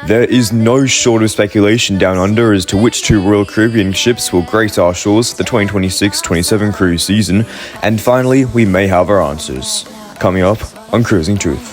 There is no short of speculation down under as to which two Royal Caribbean ships will grace our shores for the 2026-27 cruise season, and finally, we may have our answers. Coming up on Cruising Truth.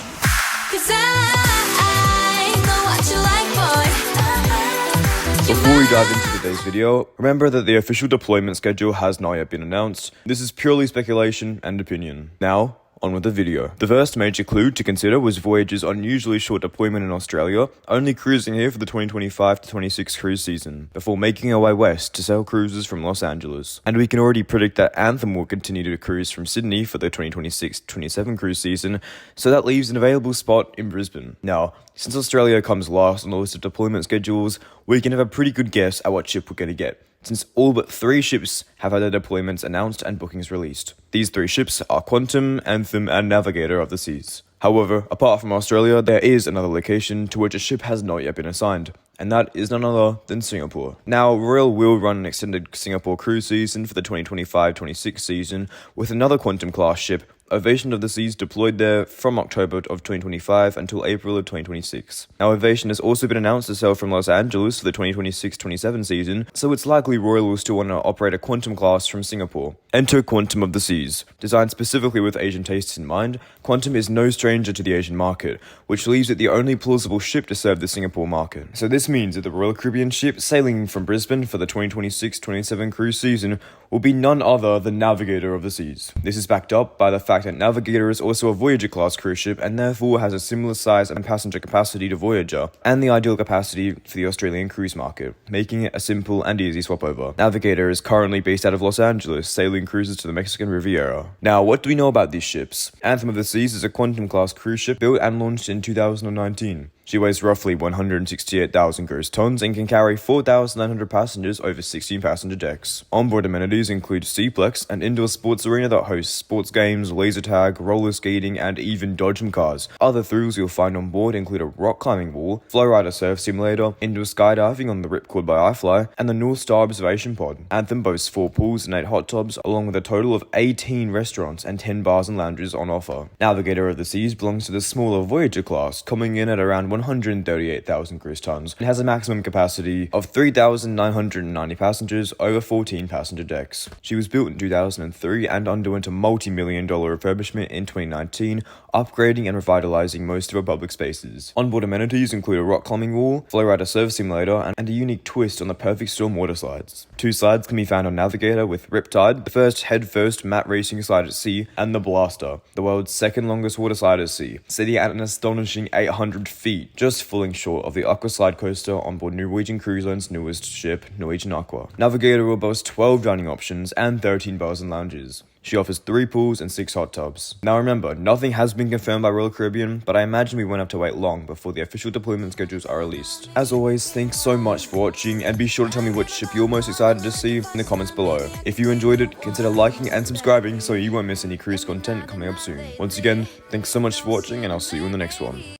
Before we dive into today's video, remember that the official deployment schedule has not yet been announced. This is purely speculation and opinion. Now, on with the video. The first major clue to consider was Voyager's unusually short deployment in Australia, only cruising here for the 2025-26 cruise season, before making our way west to sail cruises from Los Angeles. And we can already predict that Anthem will continue to cruise from Sydney for the 2026-27 cruise season, so that leaves an available spot in Brisbane. Now, since Australia comes last on the list of deployment schedules, we can have a pretty good guess at what ship we're going to get, since all but 3 ships have had their deployments announced and bookings released. These 3 ships are Quantum, Anthem, and Navigator of the Seas. However, apart from Australia, there is another location to which a ship has not yet been assigned, and that is none other than Singapore. Now, Royal will run an extended Singapore cruise season for the 2025-26 season with another Quantum-class ship, Ovation of the Seas, deployed there from October of 2025 until April of 2026. Now, Ovation has also been announced to sail from Los Angeles for the 2026-27 season, so it's likely Royal will still want to operate a Quantum class from Singapore. Enter Quantum of the Seas. Designed specifically with Asian tastes in mind, Quantum is no stranger to the Asian market, which leaves it the only plausible ship to serve the Singapore market. So this means that the Royal Caribbean ship sailing from Brisbane for the 2026-27 cruise season will be none other than Navigator of the Seas. This is backed up by the fact that Navigator is also a Voyager-class cruise ship and therefore has a similar size and passenger capacity to Voyager, and the ideal capacity for the Australian cruise market, making it a simple and easy swap over. Navigator is currently based out of Los Angeles, sailing cruises to the Mexican Riviera. Now, what do we know about these ships? Anthem of the Seas is a Quantum-class cruise ship built and launched in 2019. She weighs roughly 168,000 gross tons and can carry 4,900 passengers over 16 passenger decks. Onboard amenities include Seaplex, an indoor sports arena that hosts sports games, laser tag, roller skating, and even dodgem cars. Other thrills you'll find on board include a rock climbing wall, Flowrider surf simulator, indoor skydiving on the Ripcord by iFly, and the North Star observation pod. Anthem boasts 4 pools and 8 hot tubs, along with a total of 18 restaurants and 10 bars and lounges on offer. Navigator of the Seas belongs to the smaller Voyager class, coming in at around 138,000 gross tons, and has a maximum capacity of 3,990 passengers over 14 passenger decks. She was built in 2003 and underwent a multi-million-dollar refurbishment in 2019, upgrading and revitalizing most of her public spaces. Onboard amenities include a rock climbing wall, Flowrider surf simulator, and a unique twist on the Perfect Storm water slides. 2 slides can be found on Navigator, with Riptide, the first head-first matte racing slide at sea, and the Blaster, the world's second longest water slide at sea, sitting at an astonishing 800 feet, just falling short of the Aqua Slide Coaster on board Norwegian Cruise Line's newest ship, Norwegian Aqua. Navigator will boast 12 dining options and 13 bars and lounges. She offers 3 pools and 6 hot tubs. Now remember, nothing has been confirmed by Royal Caribbean, but I imagine we won't have to wait long before the official deployment schedules are released. As always, thanks so much for watching, and be sure to tell me which ship you're most excited to see in the comments below. If you enjoyed it, consider liking and subscribing so you won't miss any cruise content coming up soon. Once again, thanks so much for watching, and I'll see you in the next one.